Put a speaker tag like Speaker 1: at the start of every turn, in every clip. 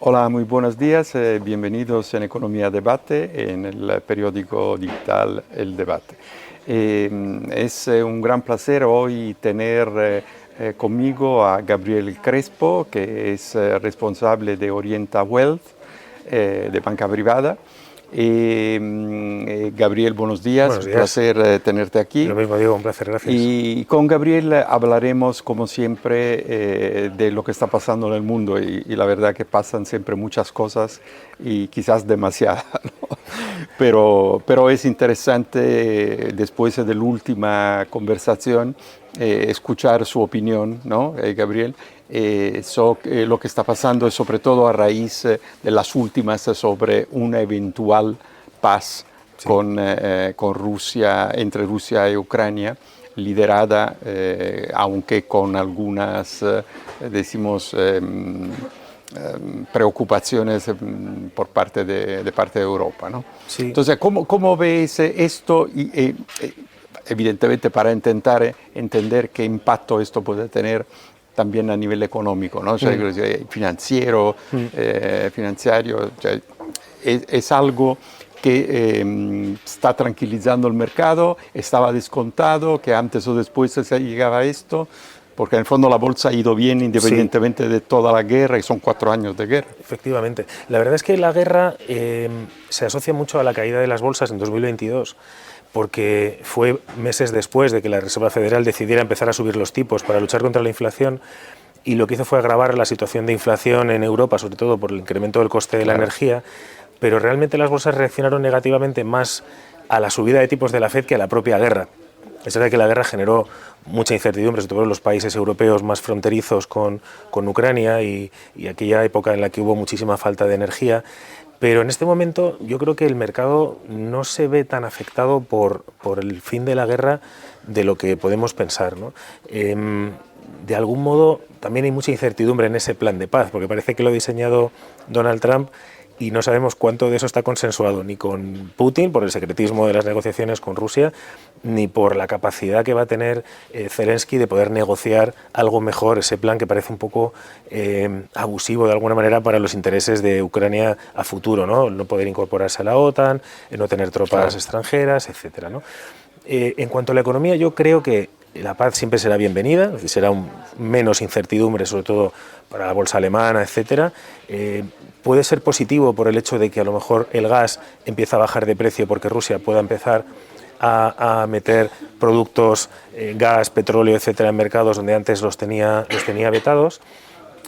Speaker 1: Hola, muy buenos días. Bienvenidos en Economía Debate, en el periódico digital El Debate. Es un gran placer hoy tener conmigo a Gabriel Crespo, que es responsable de Orienta Wealth, de banca privada. Gabriel, buenos días,
Speaker 2: Buenos
Speaker 1: un
Speaker 2: días.
Speaker 1: placer tenerte aquí.
Speaker 2: Lo mismo digo, un placer, gracias.
Speaker 1: Y con Gabriel hablaremos, como siempre, de lo que está pasando en el mundo y la verdad que pasan siempre muchas cosas y quizás demasiadas, ¿no? Pero es interesante, después de la última conversación, escuchar su opinión, ¿no, Gabriel? Lo que está pasando es sobre todo a raíz de las últimas sobre una eventual paz
Speaker 2: Sí.
Speaker 1: con Rusia, entre Rusia y Ucrania, liderada, aunque con algunas, decimos, preocupaciones por parte de Europa, ¿no?
Speaker 2: Sí.
Speaker 1: Entonces, ¿cómo ves esto? Evidentemente para intentar entender qué impacto esto puede tener también a nivel económico, ¿no? O sea, financiero, financiario, o sea, es algo que está tranquilizando el mercado, estaba descontado, que antes o después se llegaba a esto, porque en el fondo la bolsa ha ido bien
Speaker 2: Sí,
Speaker 1: independientemente de toda la guerra, y son 4 años de guerra.
Speaker 2: efectivamente. La verdad es que la guerra se asocia mucho a la caída de las bolsas en 2022, porque fue meses después de que la Reserva Federal decidiera empezar a subir los tipos para luchar contra la inflación, y lo que hizo fue agravar la situación de inflación en Europa, sobre todo por el incremento del coste de la
Speaker 1: Claro.
Speaker 2: energía, pero realmente las bolsas reaccionaron negativamente más a la subida de tipos de la Fed que a la propia guerra. Es verdad que la guerra generó mucha incertidumbre, sobre todo en los países europeos más fronterizos con Ucrania y aquella época en la que hubo muchísima falta de energía. Pero en este momento yo creo que el mercado no se ve tan afectado por el fin de la guerra de lo que podemos pensar, ¿no? De algún modo también hay mucha incertidumbre en ese plan de paz, porque parece que lo ha diseñado Donald Trump y no sabemos cuánto de eso está consensuado ni con Putin por el secretismo de las negociaciones con Rusia, ni por la capacidad que va a tener Zelensky de poder negociar algo mejor, ese plan que parece un poco abusivo de alguna manera para los intereses de Ucrania a futuro, ¿no? No poder incorporarse a la OTAN, no tener tropas extranjeras, etcétera, ¿no? En cuanto a la economía, yo creo que la paz siempre será bienvenida, será menos incertidumbre, sobre todo para la bolsa alemana, etcétera. Puede ser positivo por el hecho de que a lo mejor el gas empieza a bajar de precio porque Rusia pueda empezar a meter productos, gas, petróleo, etcétera, en mercados donde antes los tenía vetados.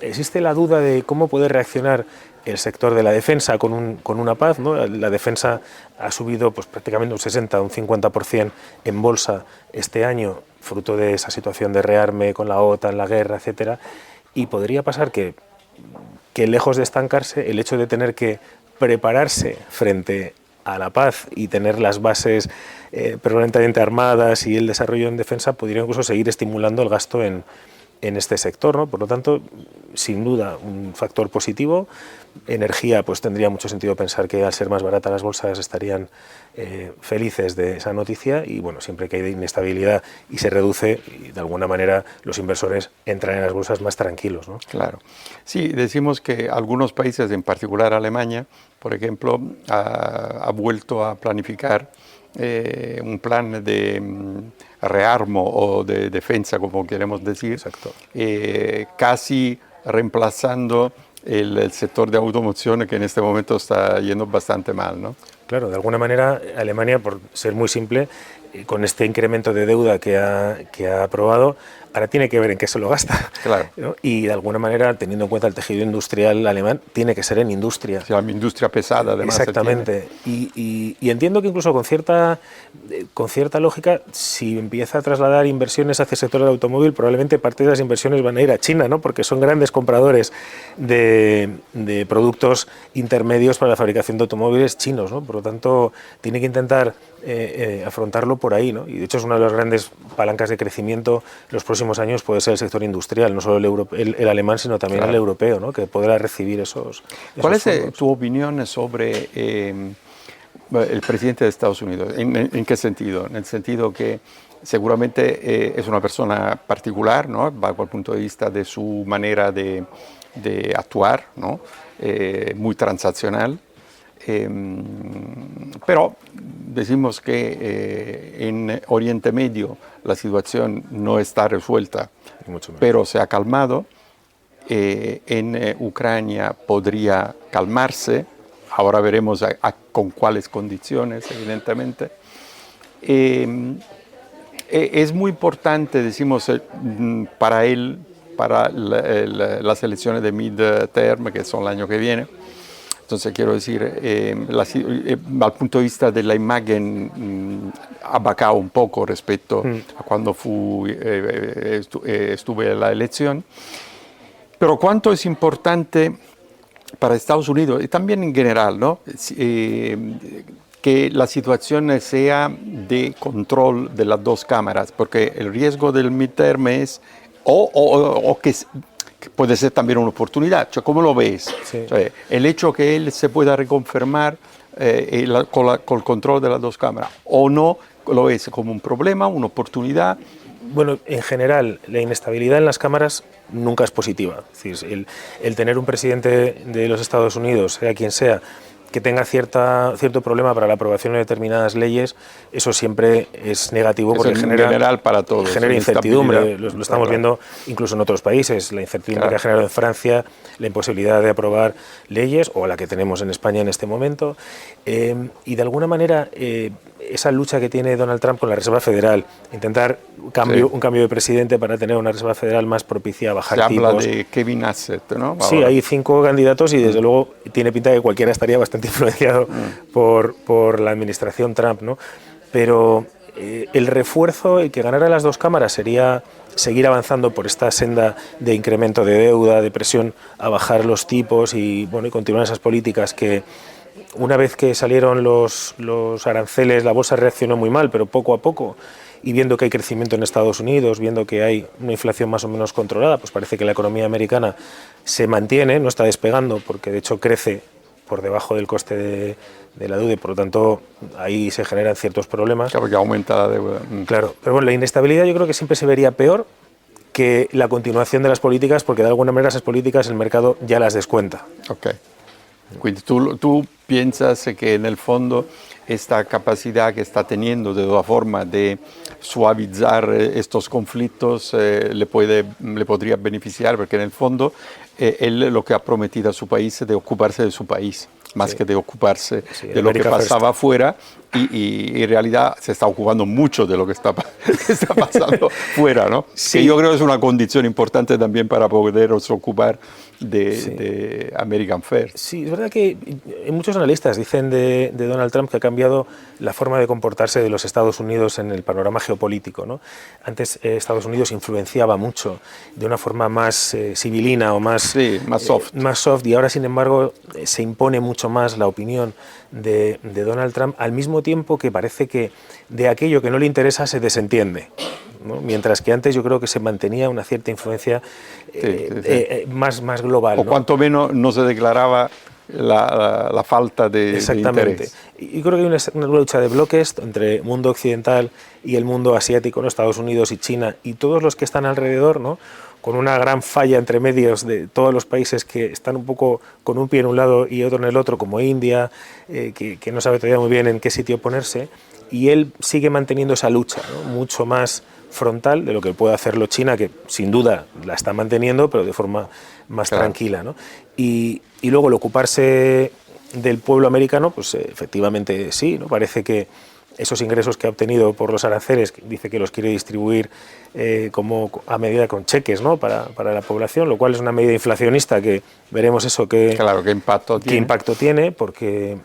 Speaker 2: Existe la duda de cómo puede reaccionar el sector de la defensa con una paz, ¿no? La defensa ha subido pues, prácticamente un 60, un 50% en bolsa este año, fruto de esa situación de rearme con la OTAN, la guerra, etcétera, y podría pasar que lejos de estancarse, el hecho de tener que prepararse frente a la paz y tener las bases permanentemente armadas y el desarrollo en defensa podría incluso seguir estimulando el gasto en este sector, ¿no? Por lo tanto, sin duda, un factor positivo. Energía, pues tendría mucho sentido pensar que al ser más barata las bolsas estarían felices de esa noticia y, bueno, siempre que hay inestabilidad y se reduce, y de alguna manera los inversores entran en las bolsas más tranquilos, ¿no?
Speaker 1: Claro. Sí, decimos que algunos países, en particular Alemania, por ejemplo, ha vuelto a planificar un plan de rearmo o de defensa, como queremos decir.
Speaker 2: Exacto.
Speaker 1: Casi reemplazando el sector de automoción, que en este momento está yendo bastante mal, ¿no?
Speaker 2: Claro, de alguna manera Alemania, por ser muy simple, con este incremento de deuda que ha aprobado, ahora tiene que ver en qué se lo gasta.
Speaker 1: Claro.
Speaker 2: ¿No? Y de alguna manera, teniendo en cuenta el tejido industrial alemán, tiene que ser en industria.
Speaker 1: O sea, la industria pesada, además.
Speaker 2: Exactamente. Y entiendo que incluso con cierta lógica, si empieza a trasladar inversiones hacia el sector del automóvil, probablemente parte de las inversiones van a ir a China, ¿no? Porque son grandes compradores de productos intermedios para la fabricación de automóviles chinos, ¿no? Por lo tanto, tiene que intentar afrontarlo por ahí, ¿no? Y de hecho es una de las grandes palancas de crecimiento en los próximos años puede ser el sector industrial, no solo el alemán, sino también el europeo, ¿no? Que podrá recibir esos
Speaker 1: ¿Cuál es
Speaker 2: fondos.
Speaker 1: tu opinión sobre el presidente de Estados Unidos? ¿En qué sentido? En el sentido que seguramente es una persona particular, ¿no? Bajo el punto de vista de su manera de de actuar, ¿no? Muy transaccional. Pero decimos que en Oriente Medio la situación no está resuelta, pero se ha calmado. En Ucrania podría calmarse, ahora veremos con cuáles condiciones, evidentemente. Es muy importante, decimos, para él, para las elecciones de midterm, que son el año que viene. Entonces, quiero decir, al punto de vista de la imagen, ha bajado un poco respecto a cuando estuve en la elección. Pero cuánto es importante para Estados Unidos y también en general, ¿no? Que la situación sea de control de las dos cámaras, porque el riesgo del midterm es o que puede ser también una oportunidad. ¿Cómo lo ves?
Speaker 2: Sí.
Speaker 1: El hecho que él se pueda reconfirmar con el control de las dos cámaras, o no lo ves como un problema, una oportunidad.
Speaker 2: Bueno, en general, la inestabilidad en las cámaras nunca es positiva. Es decir, el tener un presidente de los Estados Unidos, sea quien sea, que tenga cierto problema para la aprobación de determinadas leyes, eso siempre es negativo porque
Speaker 1: genera, en general para todos,
Speaker 2: genera incertidumbre. Lo estamos viendo incluso en otros países, la incertidumbre que ha generado en Francia, la imposibilidad de aprobar leyes, o la que tenemos en España en este momento. Y de alguna manera, esa lucha que tiene Donald Trump con la Reserva Federal, intentar un cambio de presidente para tener una Reserva Federal más propicia a bajar tipos.
Speaker 1: Se habla de Kevin Hassett, ¿no?
Speaker 2: Sí, hay 5 candidatos y desde luego tiene pinta de que cualquiera estaría bastante influenciado por la administración Trump, ¿no? Pero el refuerzo, el que ganara las dos cámaras sería seguir avanzando por esta senda de incremento de deuda, de presión a bajar los tipos y continuar esas políticas que, una vez que salieron los aranceles, la bolsa reaccionó muy mal, pero poco a poco, y viendo que hay crecimiento en Estados Unidos, viendo que hay una inflación más o menos controlada, pues parece que la economía americana se mantiene, no está despegando, porque de hecho crece por debajo del coste de la deuda y por lo tanto ahí se generan ciertos problemas.
Speaker 1: Claro, que aumenta la deuda.
Speaker 2: Claro, pero bueno, la inestabilidad yo creo que siempre se vería peor que la continuación de las políticas, porque de alguna manera esas políticas el mercado ya las descuenta.
Speaker 1: Ok. Quindi tú piensas que en el fondo esta capacidad que está teniendo de toda forma de suavizar estos conflictos le podría beneficiar, porque en el fondo él lo que ha prometido a su país es de ocuparse de su país, más que de ocuparse de lo que pasaba afuera, y en realidad se está ocupando mucho de lo que está pasando fuera, ¿no? Sí. Que yo creo que es una condición importante también para podernos ocupar de American First.
Speaker 2: Sí, es verdad que muchos analistas dicen de Donald Trump que ha cambiado la forma de comportarse de los Estados Unidos en el panorama geopolítico, ¿no? Antes Estados Unidos influenciaba mucho de una forma más civilina o más soft, y ahora sin embargo se impone mucho más la opinión de Donald Trump, al mismo tiempo que parece que de aquello que no le interesa se desentiende, ¿no? Mientras que antes yo creo que se mantenía una cierta influencia más global.
Speaker 1: O cuanto menos no se declaraba la falta de interés.
Speaker 2: Y creo que hay una lucha de bloques entre el mundo occidental y el mundo asiático, ¿no? Estados Unidos y China y todos los que están alrededor, ¿no? Con una gran falla entre medios de todos los países que están un poco con un pie en un lado y otro en el otro, como India, que no sabe todavía muy bien en qué sitio ponerse, y él sigue manteniendo esa lucha, ¿no? Mucho más frontal de lo que puede hacerlo China, que sin duda la está manteniendo, pero de forma más tranquila, ¿no? Y luego el ocuparse del pueblo americano, pues efectivamente sí, ¿no? Parece que esos ingresos que ha obtenido por los aranceles, dice que los quiere distribuir como a medida con cheques, ¿no? para la población, lo cual es una medida inflacionista que veremos eso qué impacto tiene, porque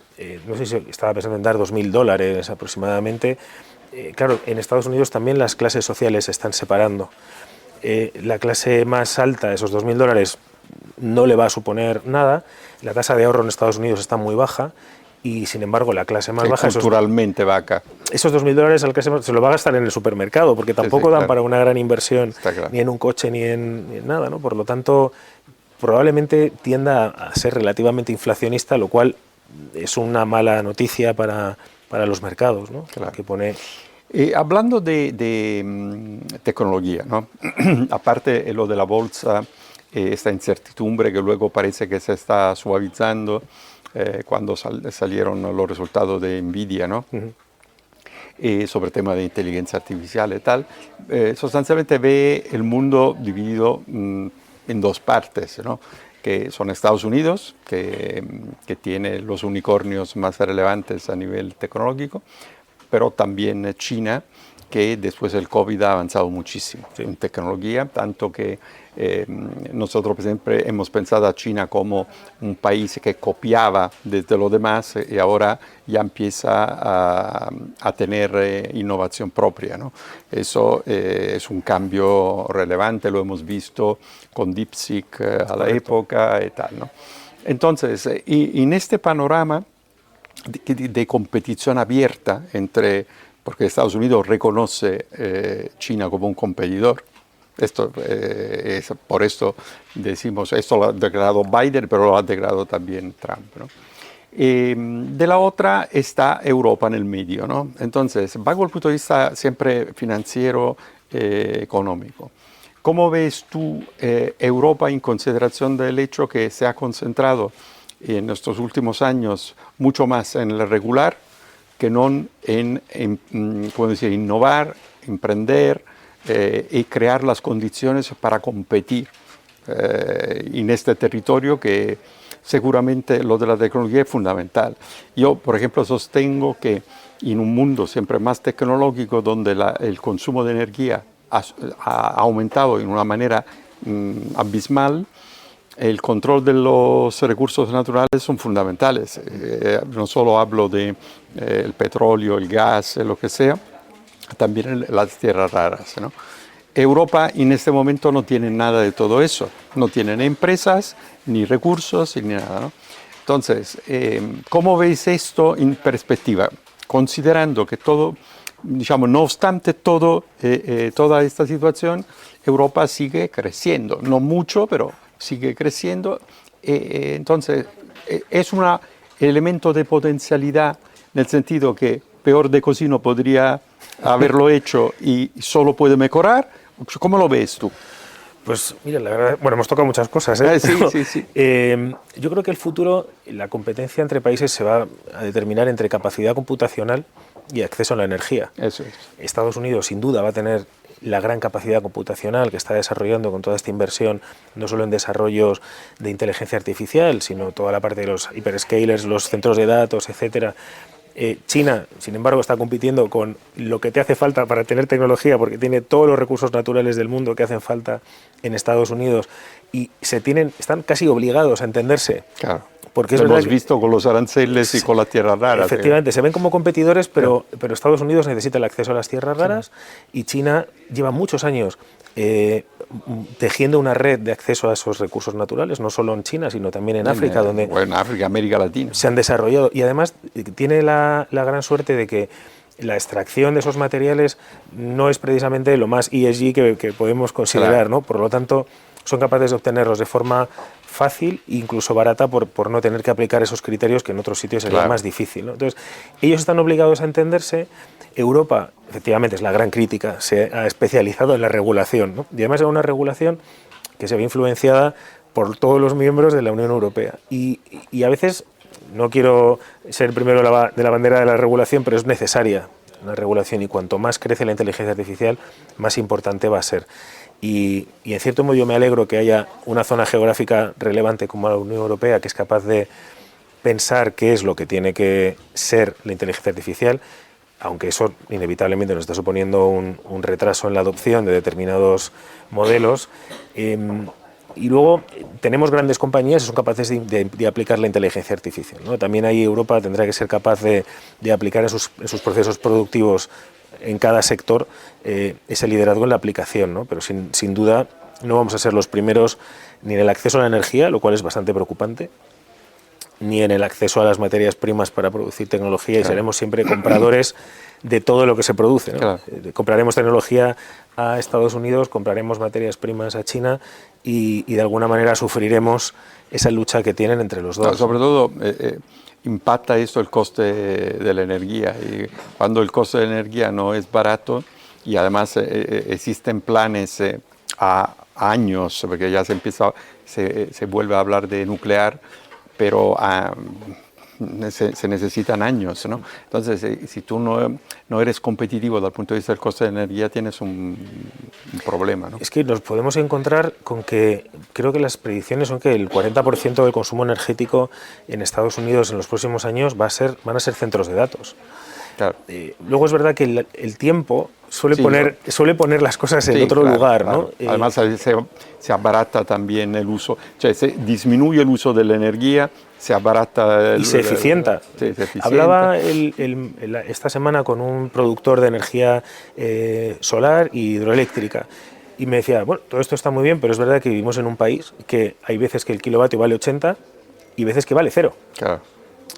Speaker 2: no sé si estaba pensando en dar $2.000 aproximadamente. Claro, en Estados Unidos también las clases sociales se están separando. La clase más alta, esos $2.000, no le va a suponer nada. La tasa de ahorro en Estados Unidos está muy baja y, sin embargo, la clase más baja...
Speaker 1: Culturalmente vaca.
Speaker 2: Esos $2.000 al clase se lo va a gastar en el supermercado, porque tampoco dan para una gran inversión, ni en un coche ni en nada, ¿no? Por lo tanto, probablemente tienda a ser relativamente inflacionista, lo cual es una mala noticia para los mercados, ¿no?
Speaker 1: Claro.
Speaker 2: Que pone...
Speaker 1: hablando de tecnología, ¿no? Aparte lo de la bolsa esta incertidumbre que luego parece que se está suavizando cuando salieron los resultados de Nvidia, ¿no? Sobre el tema de inteligencia artificial y tal, sustancialmente ve el mundo dividido en dos partes, ¿no? Que son Estados Unidos, que tiene los unicornios más relevantes a nivel tecnológico, pero también China, que después del COVID ha avanzado muchísimo en tecnología, tanto que nosotros siempre hemos pensado a China como un país que copiaba desde los demás y ahora ya empieza a tener innovación propia, ¿no? Eso es un cambio relevante, lo hemos visto con DeepSeek a la época y tal, ¿no? Entonces, y en este panorama de competición abierta entre, porque Estados Unidos reconoce China como un competidor. Por esto decimos, esto lo ha declarado Biden, pero lo ha declarado también Trump, ¿no? De la otra está Europa en el medio, ¿no? Entonces, bajo el punto de vista siempre financiero, económico, ¿cómo ves tú Europa en consideración del hecho que se ha concentrado en estos últimos años mucho más en el regular que no en ¿cómo decir?, innovar, emprender y crear las condiciones para competir en este territorio que seguramente lo de la tecnología es fundamental? Yo, por ejemplo, sostengo que en un mundo siempre más tecnológico donde el consumo de energía ha aumentado en una manera abismal, el control de los recursos naturales son fundamentales. No solo hablo de el petróleo, el gas, lo que sea, también las tierras raras, ¿no? Europa en este momento no tiene nada de todo eso. No tienen empresas, ni recursos, ni nada, ¿no? Entonces, ¿cómo veis esto en perspectiva? Considerando que todo, digamos, no obstante toda esta situación, Europa sigue creciendo. No mucho, pero sigue creciendo. Entonces, es un elemento de potencialidad en el sentido que peor de così podría haberlo hecho y solo puede mejorar. ¿Cómo lo ves tú?
Speaker 2: Pues mira, la verdad, bueno, hemos tocado muchas cosas, ¿eh?
Speaker 1: Sí.
Speaker 2: Yo creo que el futuro, la competencia entre países se va a determinar entre capacidad computacional y acceso a la energía.
Speaker 1: Eso es.
Speaker 2: Estados Unidos, sin duda, va a tener la gran capacidad computacional que está desarrollando con toda esta inversión, no solo en desarrollos de inteligencia artificial, sino toda la parte de los hyperscalers, los centros de datos, etcétera. China, sin embargo, está compitiendo con lo que te hace falta para tener tecnología, porque tiene todos los recursos naturales del mundo que hacen falta en Estados Unidos y están casi obligados a entenderse.
Speaker 1: Claro.
Speaker 2: Porque
Speaker 1: lo hemos visto con los aranceles y con las tierras raras.
Speaker 2: Efectivamente, se ven como competidores, pero Estados Unidos necesita el acceso a las tierras raras y China lleva muchos años tejiendo una red de acceso a esos recursos naturales, no solo en China, sino también en África,
Speaker 1: en África, América Latina.
Speaker 2: Se han desarrollado. Y además tiene la gran suerte de que la extracción de esos materiales no es precisamente lo más ESG que podemos considerar, claro, ¿no? Por lo tanto, son capaces de obtenerlos de forma fácil e incluso barata por no tener que aplicar esos criterios que en otros sitios sería más difícil, ¿no? Entonces, ellos están obligados a entenderse. Europa, efectivamente, es la gran crítica, se ha especializado en la regulación, ¿no? Y además es una regulación que se ve influenciada por todos los miembros de la Unión Europea. Y a veces, no quiero ser primero de la bandera de la regulación, pero es necesaria una regulación y cuanto más crece la inteligencia artificial, más importante va a ser. Y en cierto modo yo me alegro que haya una zona geográfica relevante como la Unión Europea que es capaz de pensar qué es lo que tiene que ser la inteligencia artificial, aunque eso inevitablemente nos está suponiendo un retraso en la adopción de determinados modelos. Y luego tenemos grandes compañías que son capaces de aplicar la inteligencia artificial, ¿no? También ahí Europa tendrá que ser capaz de aplicar en sus procesos productivos en cada sector ese liderazgo en la aplicación, ¿no? Pero sin duda no vamos a ser los primeros ni en el acceso a la energía, lo cual es bastante preocupante, ni en el acceso a las materias primas para producir tecnología, y seremos siempre compradores de todo lo que se produce, ¿no? Claro. Compraremos tecnología a Estados Unidos, compraremos materias primas a China y de alguna manera sufriremos esa lucha que tienen entre los dos.
Speaker 1: No, sobre todo impacta esto el coste de la energía, y cuando el coste de la energía no es barato y además existen planes a años, porque ya se vuelve a hablar de nuclear, pero se necesitan años, ¿no? Entonces, si tú no eres competitivo desde el punto de vista del coste de energía, tienes un problema, ¿no?
Speaker 2: Es que nos podemos encontrar con que creo que las predicciones son que el 40% del consumo energético en Estados Unidos en los próximos años van a ser centros de datos.
Speaker 1: Claro.
Speaker 2: Luego es verdad que el tiempo suele poner las cosas en otro
Speaker 1: claro,
Speaker 2: lugar,
Speaker 1: claro.
Speaker 2: ¿no?
Speaker 1: Además se abarata también el uso, se disminuye el uso de la energía, se abarata...
Speaker 2: Y se eficienta.
Speaker 1: Se eficienta.
Speaker 2: Hablaba esta semana con un productor de energía solar y hidroeléctrica y me decía, bueno, todo esto está muy bien, pero es verdad que vivimos en un país que hay veces que el kilovatio vale 80 y veces que vale 0.
Speaker 1: Claro.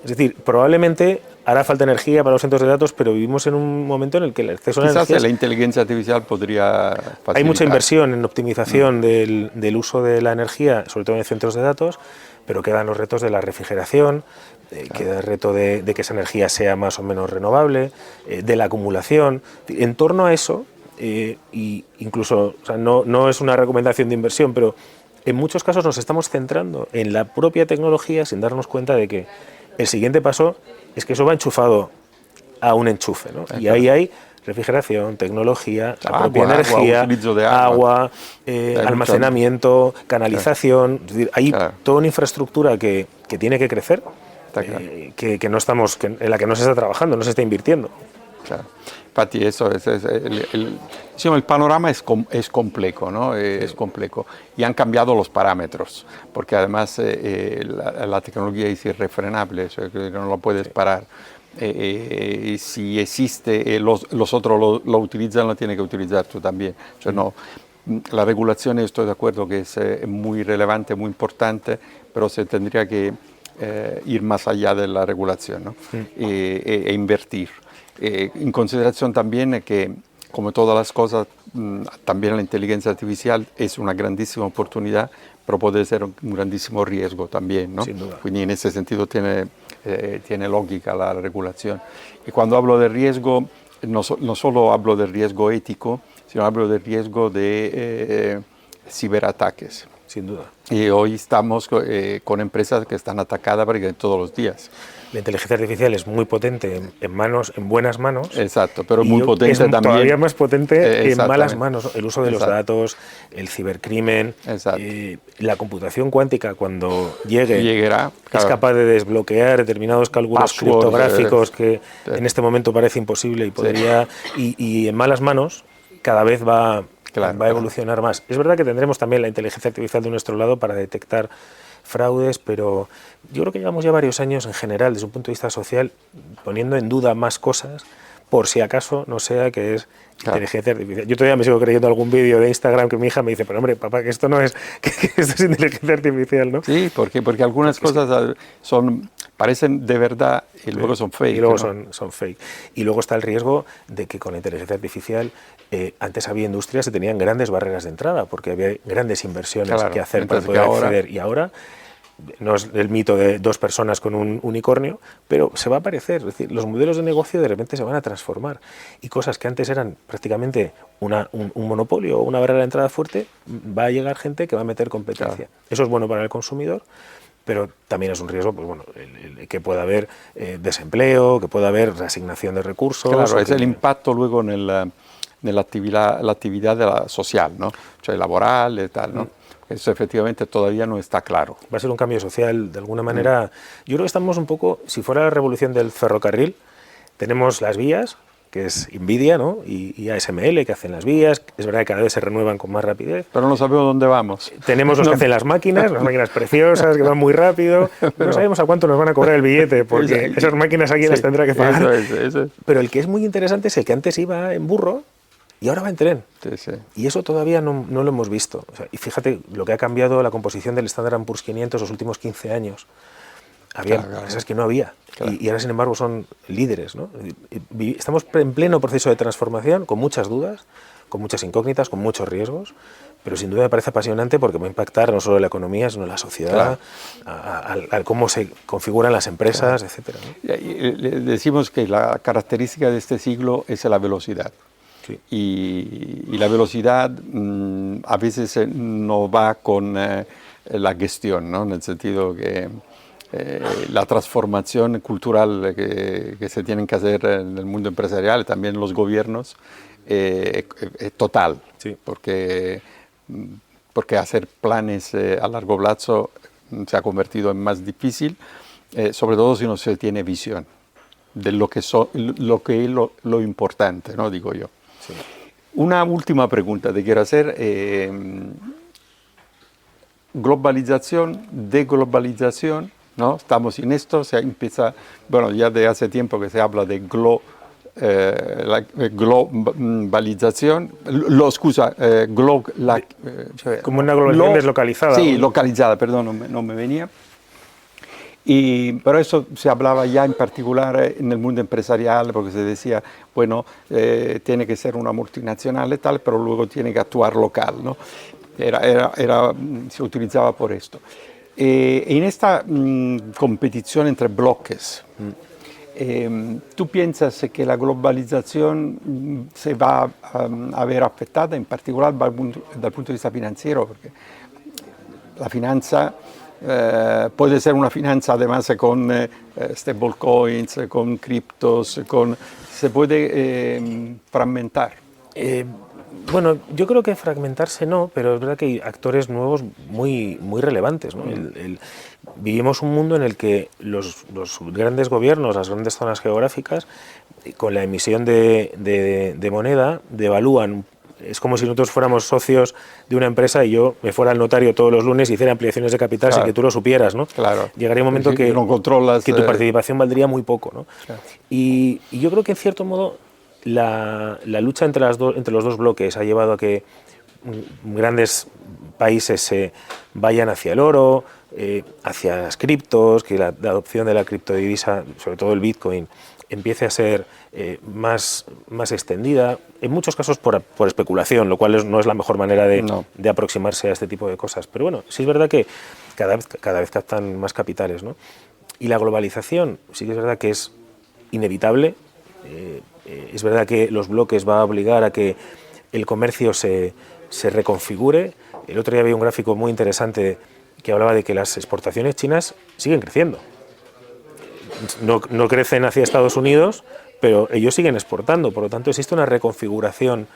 Speaker 2: Es decir, probablemente hará falta energía para los centros de datos, pero vivimos en un momento en el que el acceso a la energía...
Speaker 1: Quizás la inteligencia artificial podría facilitar.
Speaker 2: Hay mucha inversión en optimización del uso de la energía, sobre todo en centros de datos, pero quedan los retos de la refrigeración, queda el reto de que esa energía sea más o menos renovable, de la acumulación. En torno a eso, y incluso, o sea, no es una recomendación de inversión, pero en muchos casos nos estamos centrando en la propia tecnología sin darnos cuenta de que el siguiente paso es que eso va enchufado a un enchufe, ¿no? Y ahí hay refrigeración, tecnología, la propia energía, agua, almacenamiento, canalización. Es decir, hay toda una infraestructura que tiene que crecer, que no estamos, en la que no se está trabajando, no se está invirtiendo.
Speaker 1: Claro. Infatti eso el panorama es complejo, ¿no? Es complejo y han cambiado los parámetros porque además la tecnología es irrefrenable, o sea, que no lo puedes parar. Si existe, los otros lo utilizan, lo tienes que utilizar tú también. O sea, no, la regulación, estoy de acuerdo que es muy relevante, muy importante, pero se tendría que ir más allá de la regulación, ¿no? E invertir. En consideración también que, como todas las cosas, también la inteligencia artificial es una grandísima oportunidad, pero puede ser un grandísimo riesgo también, ¿no?
Speaker 2: Sin duda.
Speaker 1: Quindi en ese sentido tiene lógica la regulación. Y cuando hablo de riesgo, no solo hablo del riesgo ético, sino hablo del riesgo de ciberataques.
Speaker 2: Sin duda.
Speaker 1: Y hoy estamos con empresas que están atacadas prácticamente todos los días.
Speaker 2: La inteligencia artificial es muy potente en buenas manos.
Speaker 1: Exacto, pero muy potente también.
Speaker 2: Todavía más potente en malas manos. El uso de los datos, el cibercrimen, la computación cuántica cuando llegará, es capaz de desbloquear determinados cálculos criptográficos que en este momento parece imposible y podría y en malas manos cada vez va a evolucionar más. Es verdad que tendremos también la inteligencia artificial de nuestro lado para detectar fraudes, pero yo creo que llevamos ya varios años en general, desde un punto de vista social, poniendo en duda más cosas, por si acaso no sea que es inteligencia artificial. Yo todavía me sigo creyendo algún vídeo de Instagram que mi hija me dice, pero hombre, papá, que esto no es, que esto es inteligencia artificial, ¿no?
Speaker 1: Sí, porque algunas cosas parecen de verdad y luego son fake.
Speaker 2: Y luego son fake. Y luego está el riesgo de que con la inteligencia artificial antes había industrias que tenían grandes barreras de entrada porque había grandes inversiones que hacer para poder acceder. Y ahora no es el mito de dos personas con un unicornio, pero se va a aparecer. Es decir, los modelos de negocio de repente se van a transformar y cosas que antes eran prácticamente un monopolio o una barrera de entrada fuerte, va a llegar gente que va a meter competencia. Eso es bueno para el consumidor, pero también es un riesgo, pues bueno, que pueda haber desempleo, que pueda haber reasignación de recursos.
Speaker 1: Claro, es el impacto luego en la actividad social, ¿no? O sea, laboral y tal, ¿no? Eso efectivamente todavía no está claro.
Speaker 2: Va a ser un cambio social, de alguna manera. Yo creo que estamos un poco, si fuera la revolución del ferrocarril, tenemos las vías, que es Nvidia, ¿no? y ASML, que hacen las vías. Es verdad que cada vez se renuevan con más rapidez.
Speaker 1: Pero no sabemos dónde vamos.
Speaker 2: Tenemos los que hacen las máquinas preciosas, que van muy rápido. No sabemos a cuánto nos van a cobrar el billete, porque esas máquinas aquí las tendrá que pagar.
Speaker 1: Eso es.
Speaker 2: Pero el que es muy interesante es el que antes iba en burro y ahora va en tren.
Speaker 1: Sí.
Speaker 2: Y eso todavía no lo hemos visto. O sea, y fíjate lo que ha cambiado la composición del Standard & Poor's 500 los últimos 15 años. Había empresas que no había. Y ahora, sin embargo, son líderes, ¿no? Estamos en pleno proceso de transformación, con muchas dudas, con muchas incógnitas, con muchos riesgos, pero sin duda me parece apasionante porque va a impactar no solo en la economía, sino en la sociedad, a cómo se configuran las empresas, etcétera, ¿no?
Speaker 1: Y decimos que la característica de este siglo es la velocidad.
Speaker 2: Sí.
Speaker 1: Y la velocidad a veces no va con la gestión, ¿no? En el sentido que la transformación cultural que se tienen que hacer en el mundo empresarial y también los gobiernos es total,
Speaker 2: Sí.
Speaker 1: porque hacer planes a largo plazo se ha convertido en más difícil, sobre todo si no se tiene visión de lo que es lo importante, ¿no? Digo yo.
Speaker 2: Sí.
Speaker 1: Una última pregunta te quiero hacer. Globalización, deglobalización, ¿no? Estamos en esto, se empieza, bueno, ya de hace tiempo que se habla de la globalización,
Speaker 2: como una globalización deslocalizada.
Speaker 1: Sí, localizada, perdón, no me venía. Pero eso se hablaba ya en particular en el mundo empresarial, porque se decía, bueno, tiene que ser una multinacional y tal, pero luego tiene que actuar local, ¿no? Se utilizaba por esto. En esta competición entre bloques, ¿tú piensas que la globalización se va a ver afectada, en particular dal punto de vista financiero? Porque la finanza puede ser una finanza además con stablecoins, con criptos, se puede fragmentar.
Speaker 2: Bueno, yo creo que fragmentarse no, pero es verdad que hay actores nuevos muy relevantes, ¿no? Vivimos un mundo en el que los grandes gobiernos, las grandes zonas geográficas, con la emisión de moneda, devalúan. Es como si nosotros fuéramos socios de una empresa y yo me fuera al notario todos los lunes y hiciera ampliaciones de capital, claro, sin que tú lo supieras, ¿no?
Speaker 1: Claro.
Speaker 2: Llegaría un momento que
Speaker 1: no controlas,
Speaker 2: que tu participación valdría muy poco, ¿no?
Speaker 1: Claro.
Speaker 2: Y yo creo que en cierto modo la lucha entre los dos bloques ha llevado a que grandes países se vayan hacia el oro, hacia las criptos, que la adopción de la criptodivisa, sobre todo el Bitcoin, empiece a ser más extendida, en muchos casos por especulación, lo cual no es la mejor manera de aproximarse a este tipo de cosas. Pero bueno, sí es verdad que cada vez captan más capitales, ¿no? Y la globalización sí que es verdad que es inevitable. Es verdad que los bloques va a obligar a que el comercio se reconfigure. El otro día había un gráfico muy interesante que hablaba de que las exportaciones chinas siguen creciendo. No crecen hacia Estados Unidos, pero ellos siguen exportando. Por lo tanto, existe una reconfiguración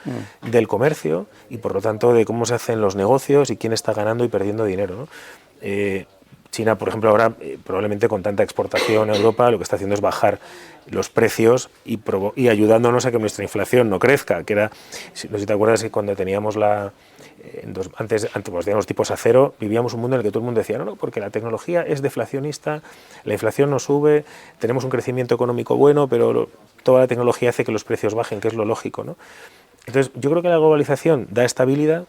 Speaker 2: del comercio y, por lo tanto, de cómo se hacen los negocios y quién está ganando y perdiendo dinero, ¿no? China, por ejemplo, ahora probablemente con tanta exportación a Europa lo que está haciendo es bajar los precios y ayudándonos a que nuestra inflación no crezca, que era, no sé si te acuerdas que cuando teníamos antes pues, teníamos tipos a cero, vivíamos un mundo en el que todo el mundo decía, no, porque la tecnología es deflacionista, la inflación no sube, tenemos un crecimiento económico bueno, pero toda la tecnología hace que los precios bajen, que es lo lógico, ¿no? Entonces, yo creo que la globalización da estabilidad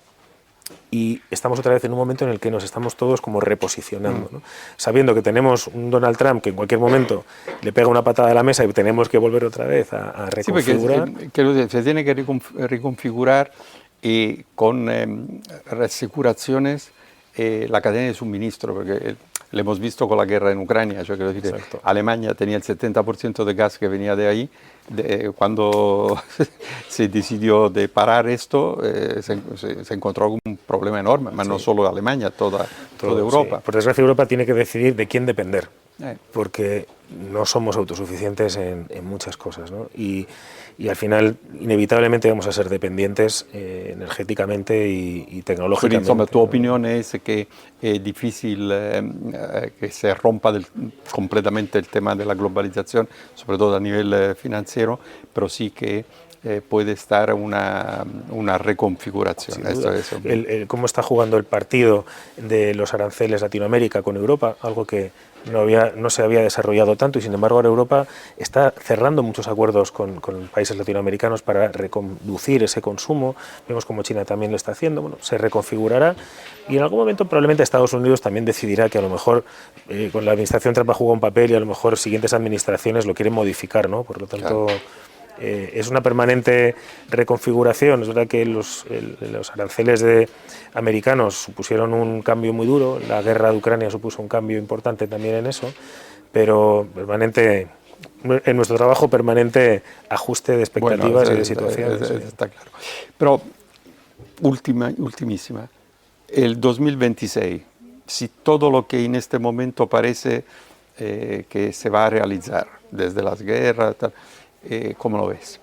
Speaker 2: y estamos otra vez en un momento en el que nos estamos todos como reposicionando, ¿no? Sabiendo que tenemos un Donald Trump que en cualquier momento le pega una patada a la mesa y tenemos que volver otra vez a reconfigurar.
Speaker 1: Sí, porque se tiene que reconfigurar y con reaseguraciones la cadena de suministro, porque lo hemos visto con la guerra en Ucrania, yo quiero decir, Alemania tenía el 70% de gas que venía de ahí. Cuando se decidió de parar esto, se encontró un problema enorme, pero no solo Alemania, toda Europa.
Speaker 2: Sí. Por desgracia, Europa tiene que decidir de quién depender, porque no somos autosuficientes en muchas cosas, ¿no? Y al final, inevitablemente, vamos a ser dependientes energéticamente y tecnológicamente.
Speaker 1: Insomma, tu opinión es que es difícil que se rompa completamente el tema de la globalización, sobre todo a nivel financiero, pero sí que puede estar una reconfiguración.
Speaker 2: Cómo está jugando el partido de los aranceles Latinoamérica con Europa, algo que no se había desarrollado tanto, y sin embargo ahora Europa está cerrando muchos acuerdos con países latinoamericanos para reconducir ese consumo. Vemos como China también lo está haciendo. Bueno, se reconfigurará y en algún momento probablemente Estados Unidos también decidirá que a lo mejor con la administración Trump ha jugado un papel y a lo mejor siguientes administraciones lo quieren modificar, ¿no? Por lo tanto, es una permanente reconfiguración. Es verdad que los aranceles americanos supusieron un cambio muy duro, la guerra de Ucrania supuso un cambio importante también en eso, pero permanente en nuestro trabajo permanente ajuste de expectativas
Speaker 1: Bueno,
Speaker 2: y de situaciones.
Speaker 1: está claro. Pero ultimísima, el 2026, si todo lo que en este momento parece que se va a realizar, desde las guerras, tal, ¿cómo lo ves?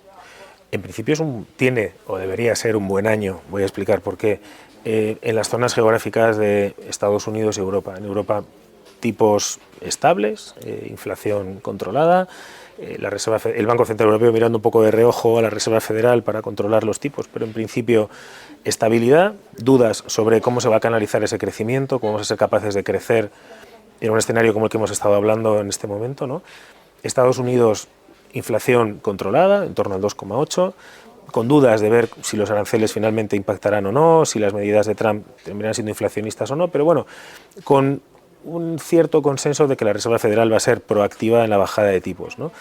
Speaker 2: En principio tiene o debería ser un buen año, voy a explicar por qué. En las zonas geográficas de Estados Unidos y Europa. En Europa, tipos estables, inflación controlada, el Banco Central Europeo mirando un poco de reojo a la Reserva Federal para controlar los tipos, pero en principio estabilidad, dudas sobre cómo se va a canalizar ese crecimiento, cómo vamos a ser capaces de crecer en un escenario como el que hemos estado hablando en este momento, ¿no? Estados Unidos, inflación controlada, en torno al 2,8%, con dudas de ver si los aranceles finalmente impactarán o no, si las medidas de Trump terminarán siendo inflacionistas o no, pero bueno, con un cierto consenso de que la Reserva Federal va a ser proactiva en la bajada de tipos, ¿no?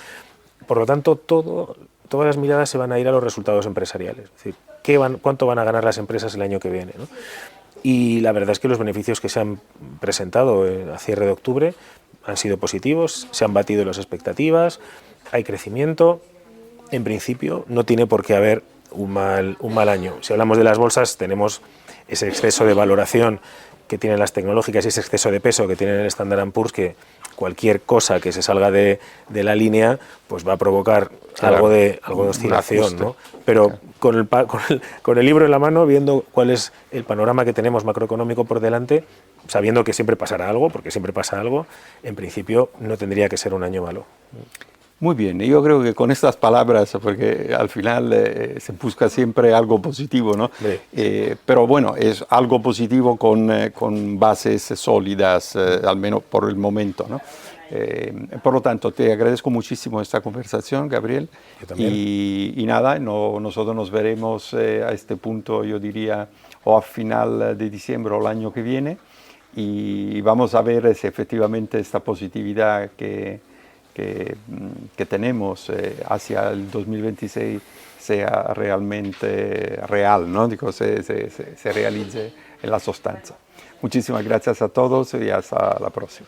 Speaker 2: Por lo tanto, todas las miradas se van a ir a los resultados empresariales, es decir, cuánto van a ganar las empresas el año que viene, ¿no? Y la verdad es que los beneficios que se han presentado a cierre de octubre han sido positivos, se han batido las expectativas, hay crecimiento. En principio no tiene por qué haber un mal año. Si hablamos de las bolsas, tenemos ese exceso de valoración que tienen las tecnológicas y ese exceso de peso que tienen el Standard & Poor's, que cualquier cosa que se salga de la línea pues va a provocar algo de oscilación, ¿no? Pero con el libro en la mano, viendo cuál es el panorama que tenemos macroeconómico por delante, sabiendo que siempre pasará algo, porque siempre pasa algo, en principio no tendría que ser un año malo.
Speaker 1: Muy bien, yo creo que con estas palabras, porque al final se busca siempre algo positivo, ¿no?
Speaker 2: Sí.
Speaker 1: Pero bueno, es algo positivo con bases sólidas, al menos por el momento, ¿no? Por lo tanto, te agradezco muchísimo esta conversación, Gabriel.
Speaker 2: Yo también.
Speaker 1: Y nada, nosotros nos veremos a este punto, yo diría, o a final de diciembre o el año que viene, y vamos a ver si efectivamente esta positividad que tenemos hacia el 2026 sea realmente real, ¿no? Digo, se realice en la sustancia. Muchísimas gracias a todos y hasta la próxima.